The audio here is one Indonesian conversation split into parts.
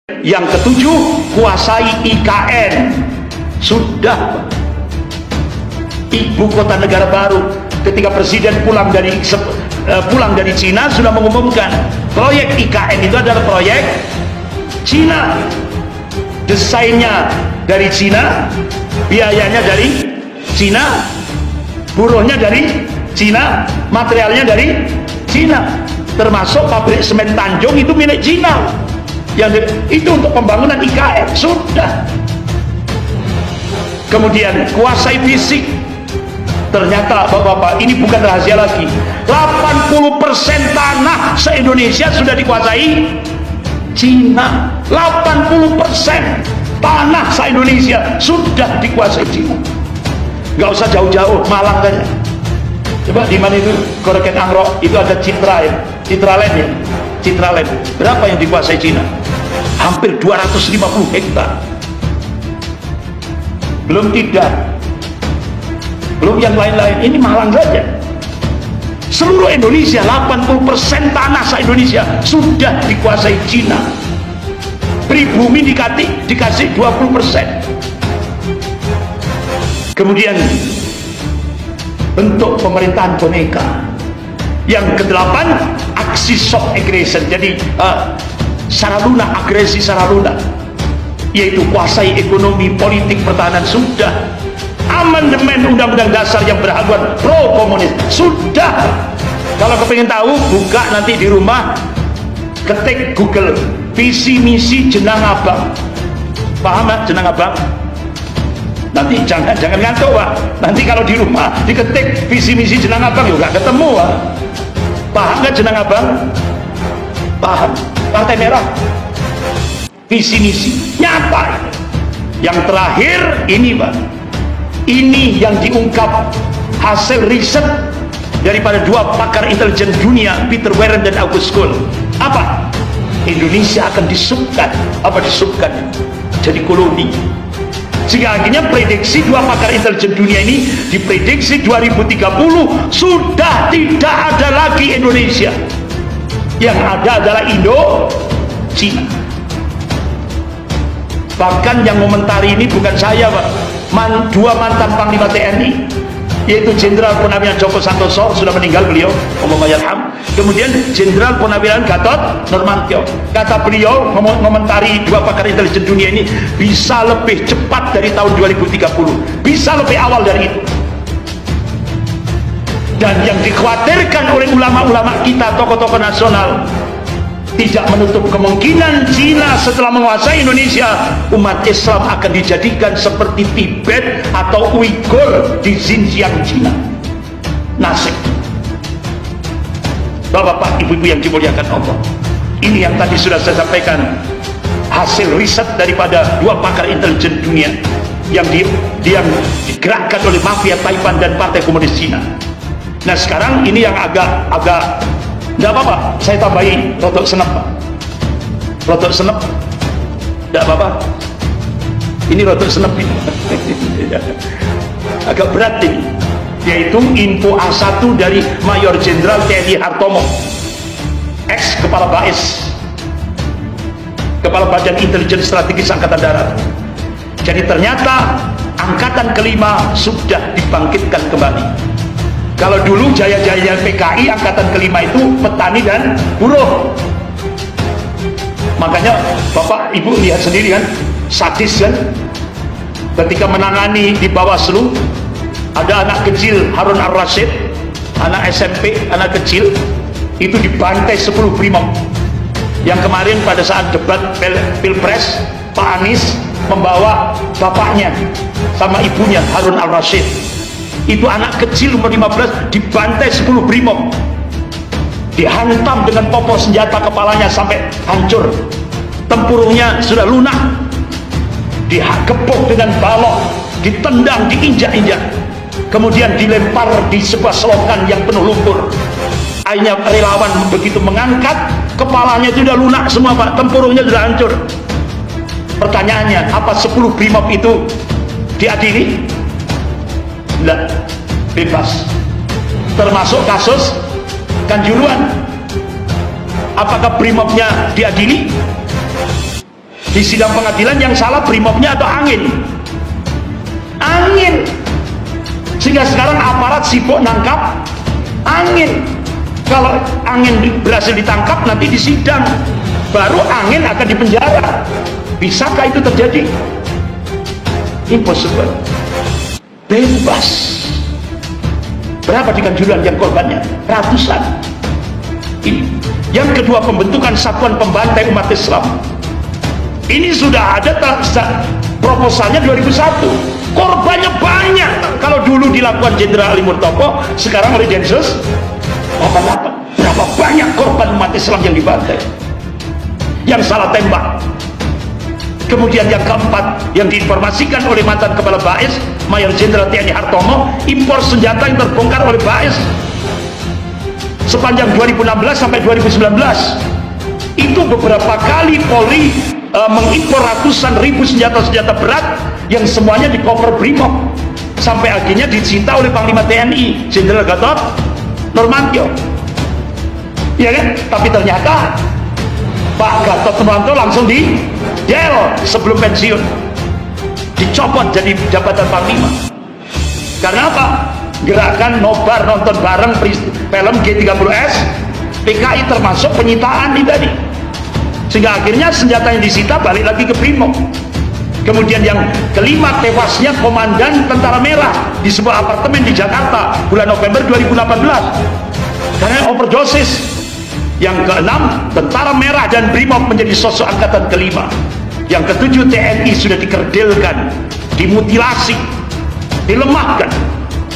Yang ketujuh, kuasai IKN. Sudah, ibu kota negara baru. Ketika presiden pulang dari Cina sudah mengumumkan proyek IKN itu adalah proyek Cina, desainnya dari Cina, biayanya dari Cina, buruhnya dari Cina, materialnya dari Cina, termasuk pabrik semen Tanjung itu milik Cina. Itu untuk pembangunan IKN. Sudah. Kemudian kuasai fisik. Ternyata bapak-bapak, ini bukan rahasia lagi, 80% tanah se-Indonesia sudah dikuasai Cina. 80% tanah se-Indonesia sudah dikuasai Cina. Gak usah jauh-jauh, Malang saja. Coba di mana itu Koreken Angrok itu ada Citra ya, Citraland ya, Citraland. Berapa yang dikuasai Cina? Hampir 250 hektar. Belum tidak, belum yang lain-lain. Ini Malang saja. Seluruh Indonesia, 80% tanah se-Indonesia sudah dikuasai Cina. Pribumi dikasih 20%. Kemudian bentuk pemerintahan boneka. Yang kedelapan, aksi soft aggression. Jadi secara lunak, agresi secara lunak, yaitu kuasai ekonomi, politik, pertahanan. Sudah. Amandemen undang-undang dasar yang berhaluan pro komunis. Sudah. Kalau kepingin tahu, buka nanti di rumah, ketik Google visi misi Jenang Abang. Paham ya Jenang Abang? Nanti jangan ngantuk Pak. Nanti kalau di rumah diketik visi misi Jenang Abang juga ketemu Pak. Paham nggak Jenang Abang? Paham. Partai Merah, visi misi nyata. Yang terakhir ini Pak, ini yang diungkap hasil riset daripada dua pakar intelijen dunia, Peter Warren dan August Cole. Apa? Indonesia akan disubkan jadi koloni. Sehingga akhirnya prediksi dua pakar intelijen dunia ini diprediksi 2030 sudah tidak ada lagi Indonesia. Yang ada adalah Cina. Bahkan yang komentari ini bukan saya Pak, dua mantan Panglima TNI, yaitu Jenderal Purnawirawan Djoko Santoso, sudah meninggal beliau, Allahumma yarham. Kemudian Jenderal Purnawirawan Gatot Nurmantio. Kata beliau mengomentari dua pakar intelijen dunia ini, bisa lebih cepat dari tahun 2030, bisa lebih awal dari itu. Dan yang dikhawatirkan oleh ulama-ulama kita, tokoh-tokoh nasional, tidak menutup kemungkinan Cina setelah menguasai Indonesia, umat Islam akan dijadikan seperti Tibet atau Uighur di Xinjiang, Cina. Nasib. Bapak-bapak, ibu-ibu yang dimuliakan Allah, ini yang tadi sudah saya sampaikan, hasil riset daripada dua pakar intelijen dunia yang digerakkan oleh mafia Taiwan dan Partai Komunis Cina. Nah sekarang ini yang agak nggak apa-apa, saya tambahin rotok senep Pak, rotok senep nggak apa-apa, ini rotok senep ini agak berat ini, yaitu info A1 dari Mayor Jenderal TNI Hartomo, ex Kepala BAIS, Kepala Badan Intelijen Strategis Angkatan Darat. Jadi ternyata Angkatan Kelima sudah dibangkitkan kembali. Kalau dulu jaya-jaya PKI Angkatan Kelima itu petani dan buruh. Makanya Bapak Ibu lihat sendiri kan, sadis kan, ketika menangani di Bawaslu, ada anak kecil Harun Ar-Rasyid, anak SMP, anak kecil itu dibantai 10 brimob. Yang kemarin pada saat debat Pilpres, Pak Anies membawa bapaknya sama ibunya Harun Ar-Rasyid. Itu anak kecil umur 15 dibantai 10 brimob, dihantam dengan popor senjata kepalanya sampai hancur, tempurungnya sudah lunak, dikepuk dengan balok, ditendang, diinjak-injak, kemudian dilempar di sebuah selokan yang penuh lumpur. Akhirnya relawan begitu mengangkat, kepalanya itu sudah lunak semua Pak, tempurungnya sudah hancur. Pertanyaannya, apa 10 brimob itu diadili? Tidak, bebas. Termasuk kasus Kanjuruhan. Apakah brimobnya diadili? di sidang pengadilan yang salah brimobnya atau angin? Angin. Sehingga sekarang aparat sibuk nangkap angin. Kalau angin berhasil ditangkap, nanti di sidang baru angin akan dipenjara. Bisakah itu terjadi? Impossible. Bebas. Berapa di Kanjuruhan yang korbannya? Ratusan. Ini. Yang kedua, pembentukan Satuan Pembantai Umat Islam. Ini sudah ada proposalnya 2001. Korbannya banyak. Kalau dulu dilakukan Jenderal Ali Murtopo, sekarang oleh Densus 88. Berapa banyak korban umat Islam yang dibantai, yang salah tembak. Kemudian yang keempat, yang diinformasikan oleh mantan Kepala BAIS Mayor Jenderal TNI Hartono, impor senjata yang terbongkar oleh BAIS sepanjang 2016 sampai 2019. Itu beberapa kali Polri mengimpor ratusan ribu senjata-senjata berat yang semuanya di cover Brimob, sampai akhirnya disita oleh Panglima TNI Jenderal Gatot Nurmantio, ya kan? Tapi ternyata Pak Gatot Nurmantio langsung di jail sebelum pensiun, dicopot jadi jabatan Panglima. Karena apa? Gerakan nobar nonton bareng film G30S PKI termasuk penyitaan ini tadi, sehingga akhirnya senjata yang disita balik lagi ke Brimob. Kemudian yang kelima, tewasnya Komandan Tentara Merah di sebuah apartemen di Jakarta bulan November 2018 karena overdosis. Yang keenam, Tentara Merah dan Brimob menjadi sosok angkatan kelima. Yang ketujuh, TNI sudah dikerdilkan, dimutilasi, dilemahkan.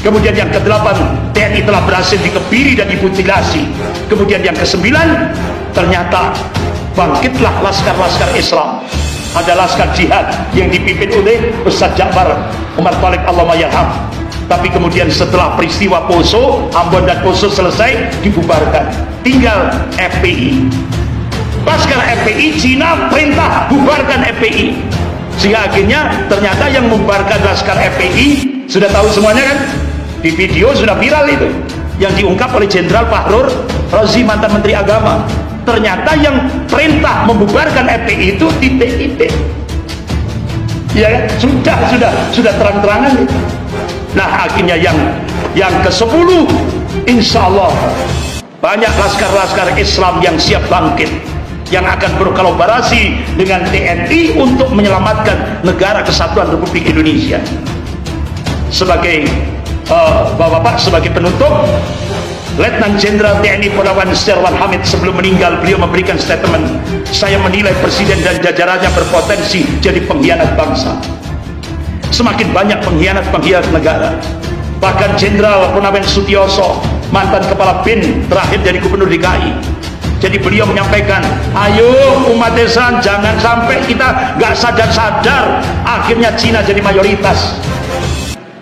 Kemudian yang kedelapan, TNI telah berhasil dikebiri dan dimutilasi. Kemudian yang kesembilan, ternyata bangkitlah laskar-laskar Islam. Ada laskar jihad yang dipimpin oleh Ustaz Ja'far Umar Thalib Allahyarham. Tapi kemudian setelah peristiwa Poso, Ambon dan Poso selesai, dibubarkan. Tinggal FPI. Laskar FPI, Cina perintah bubarkan FPI. Sehingga akhirnya ternyata yang membubarkan laskar FPI, sudah tahu semuanya kan? Di video sudah viral itu, yang diungkap oleh Jenderal Fahrur Razi, mantan Menteri Agama. Ternyata yang perintah membubarkan FPI itu titik-titik, ya kan? Sudah terang-terangan itu. Nah, akhirnya yang ke-10, insya Allah banyak laskar-laskar Islam yang siap bangkit, yang akan berkolaborasi dengan TNI untuk menyelamatkan negara kesatuan Republik Indonesia. Sebagai Bapak-bapak, sebagai penutup, Letnan Jenderal TNI Purnawirawan Setiawan Hamid sebelum meninggal, beliau memberikan statement, saya menilai Presiden dan jajarannya berpotensi jadi pengkhianat bangsa. Semakin banyak pengkhianat negara. Bahkan Jenderal Purnawirawan Sutioso, mantan Kepala BIN terakhir dari Gubernur DKI, jadi beliau menyampaikan, ayo umat Islam jangan sampai kita nggak sadar-sadar akhirnya Cina jadi mayoritas.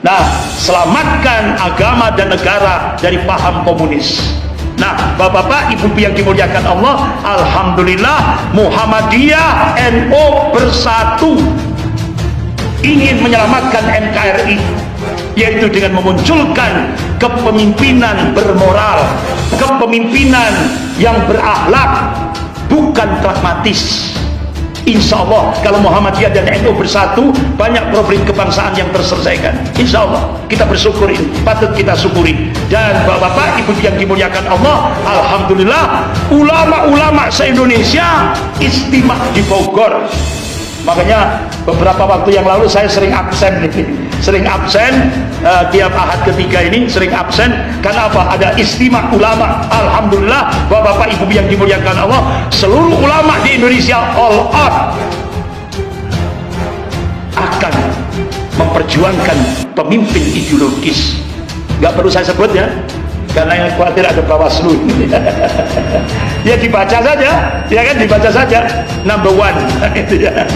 Nah, selamatkan agama dan negara dari paham komunis. Nah, bapak-bapak, ibu-ibu yang dimuliakan Allah, alhamdulillah Muhammadiyah NU bersatu ingin menyelamatkan NKRI, yaitu dengan memunculkan kepemimpinan bermoral, kepemimpinan yang berakhlak, bukan pragmatis. Insya Allah kalau Muhammadiyah dan NU bersatu, banyak problem kebangsaan yang terselesaikan. Insya Allah kita bersyukur, ini patut kita syukuri. Dan bapak-bapak, ibu yang dimuliakan Allah, alhamdulillah ulama-ulama se-Indonesia istimewa di Bogor. Makanya beberapa waktu yang lalu saya sering absen tiap ahad ketiga ini sering absen. Karena apa? Ada istimewa ulama. Alhamdulillah bapak-bapak, ibu yang dimuliakan Allah, seluruh ulama di Indonesia all out akan memperjuangkan pemimpin ideologis. Gak perlu saya sebut ya, karena yang khawatir ada Bawaslu. Ya dibaca saja, ya kan, dibaca saja number one. Itu ya.